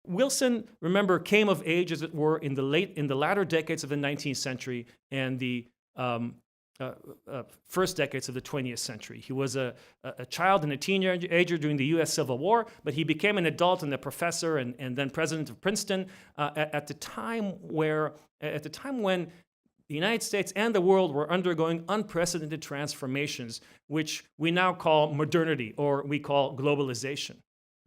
Wilson, remember, came of age, as it were, in the latter decades of the 19th century and the first decades of the 20th century. He was a child and a teenager during the U.S. Civil War, but he became an adult and a professor and then president of Princeton at the time when the United States and the world were undergoing unprecedented transformations, which we now call modernity, or we call globalization.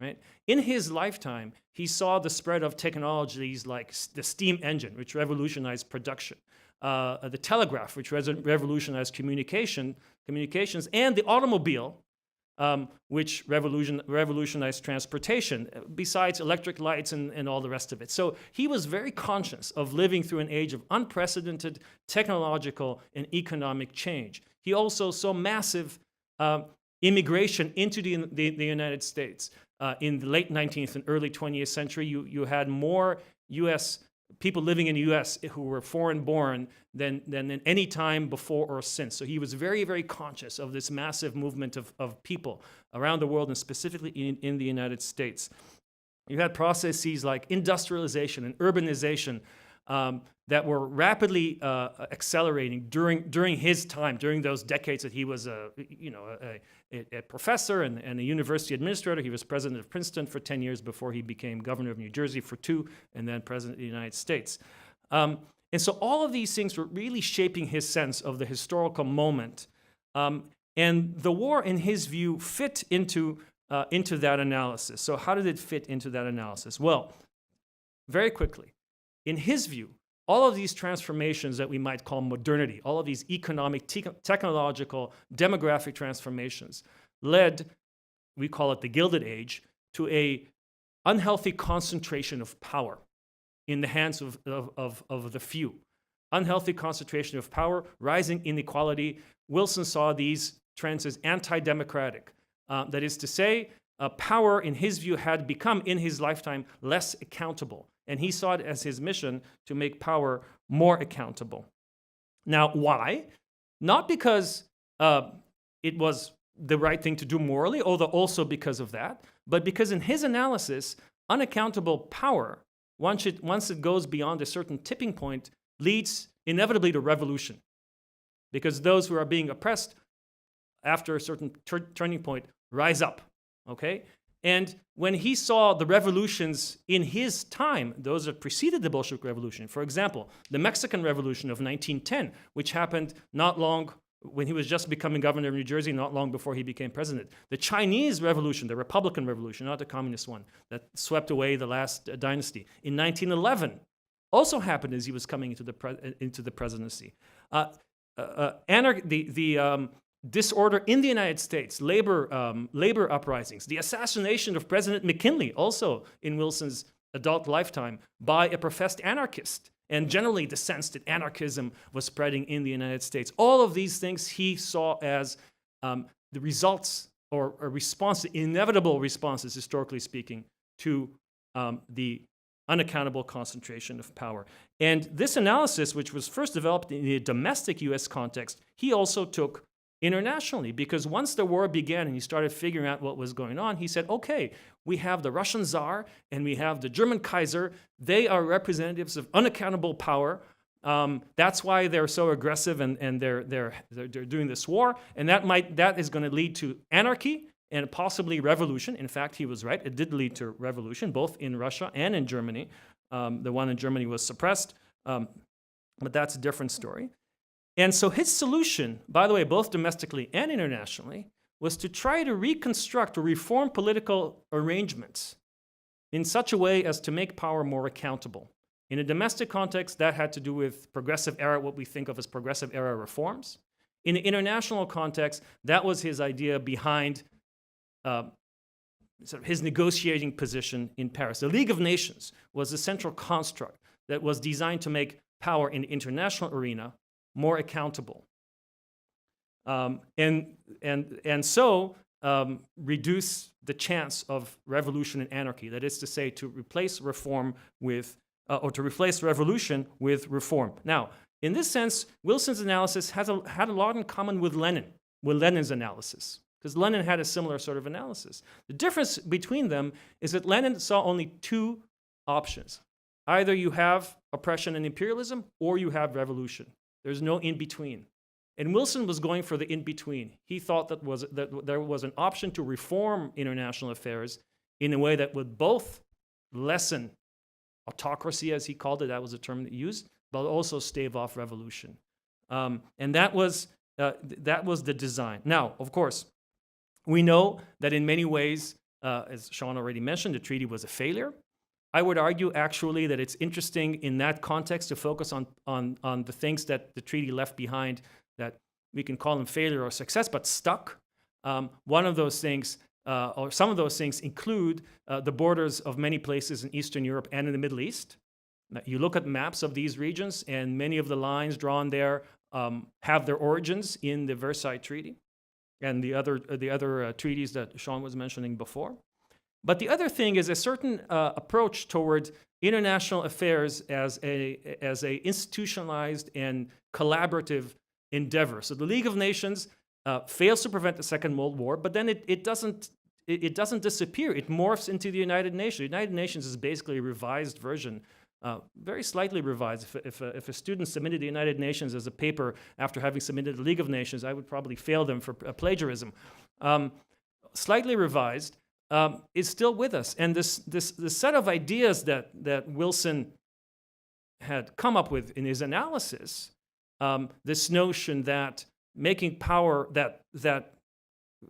Right? In his lifetime, he saw the spread of technologies like the steam engine, which revolutionized production, the telegraph, which revolutionized communications, and the automobile, which revolutionized transportation, besides electric lights and all the rest of it. So he was very conscious of living through an age of unprecedented technological and economic change. He also saw massive immigration into the United States. In the late 19th and early 20th century, you had more U.S. people living in the U.S. who were foreign-born than in any time before or since. So he was very, very conscious of this massive movement of people around the world, and specifically in the United States. You had processes like industrialization and urbanization that were rapidly accelerating during his time, during those decades that he was a professor and a university administrator. He was president of Princeton for 10 years before he became governor of New Jersey for 2, and then president of the United States. And so all of these things were really shaping his sense of the historical moment. And the war, in his view, fit into that analysis. So how did it fit into that analysis? Well, very quickly, in his view, all of these transformations that we might call modernity, all of these economic, technological, demographic transformations led, we call it the Gilded Age, to a unhealthy concentration of power in the hands of the few. Unhealthy concentration of power, rising inequality. Wilson saw these trends as anti-democratic. That is to say, power, in his view, had become, in his lifetime, less accountable. And he saw it as his mission to make power more accountable. Now, why? Not because it was the right thing to do morally, although also because of that, but because in his analysis, unaccountable power, once it goes beyond a certain tipping point, leads inevitably to revolution. Because those who are being oppressed, after a certain turning point, rise up. Okay? And when he saw the revolutions in his time, those that preceded the Bolshevik Revolution, for example, the Mexican Revolution of 1910, which happened not long when he was just becoming governor of New Jersey, not long before he became president. The Chinese Revolution, the Republican Revolution, not the communist one, that swept away the last dynasty, in 1911, also happened as he was coming into the presidency. Disorder in the United States, labor uprisings, the assassination of President McKinley, also in Wilson's adult lifetime, by a professed anarchist, and generally the sense that anarchism was spreading in the United States. All of these things he saw as the results or a response, inevitable responses, historically speaking, to the unaccountable concentration of power. And this analysis, which was first developed in a domestic U.S. context, he also took internationally, because once the war began and he started figuring out what was going on, he said, okay, we have the Russian Tsar and we have the German Kaiser. They are representatives of unaccountable power. That's why they're so aggressive and they're doing this war. And that is going to lead to anarchy and possibly revolution. In fact, he was right. It did lead to revolution, both in Russia and in Germany. The one in Germany was suppressed, but that's a different story. And so his solution, by the way, both domestically and internationally, was to try to reconstruct or reform political arrangements in such a way as to make power more accountable. In a domestic context, that had to do with progressive era, what we think of as progressive era reforms. In the international context, that was his idea behind sort of his negotiating position in Paris. The League of Nations was the central construct that was designed to make power in the international arena more accountable, and so reduce the chance of revolution and anarchy. That is to say, to replace reform with, or to replace revolution with reform. Now, in this sense, Wilson's analysis had a lot in common with Lenin's analysis, because Lenin had a similar sort of analysis. The difference between them is that Lenin saw only two options. Either you have oppression and imperialism, or you have revolution. There's no in-between. And Wilson was going for the in-between. He thought that there was an option to reform international affairs in a way that would both lessen autocracy, as he called it, that was a term that he used, but also stave off revolution. And that was the design. Now, of course, we know that in many ways, as Sean already mentioned, the treaty was a failure. I would argue, actually, that it's interesting in that context to focus on the things that the treaty left behind that we can call them failure or success, but stuck. One of those things, or some of those things, include the borders of many places in Eastern Europe and in the Middle East. Now, you look at maps of these regions, and many of the lines drawn there have their origins in the Versailles Treaty and the other treaties that Sean was mentioning before. But the other thing is a certain approach toward international affairs as a institutionalized and collaborative endeavor. So the League of Nations fails to prevent the Second World War, but then it doesn't disappear. It morphs into the United Nations. The United Nations is basically a revised version, very slightly revised. If a student submitted the United Nations as a paper after having submitted the League of Nations, I would probably fail them for plagiarism. Slightly revised. Is still with us. And this set of ideas that Wilson had come up with in his analysis, this notion that making power, that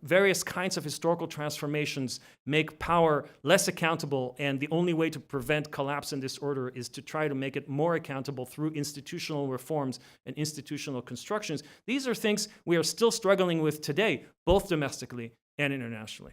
various kinds of historical transformations make power less accountable, and the only way to prevent collapse and disorder is to try to make it more accountable through institutional reforms and institutional constructions. These are things we are still struggling with today, both domestically and internationally.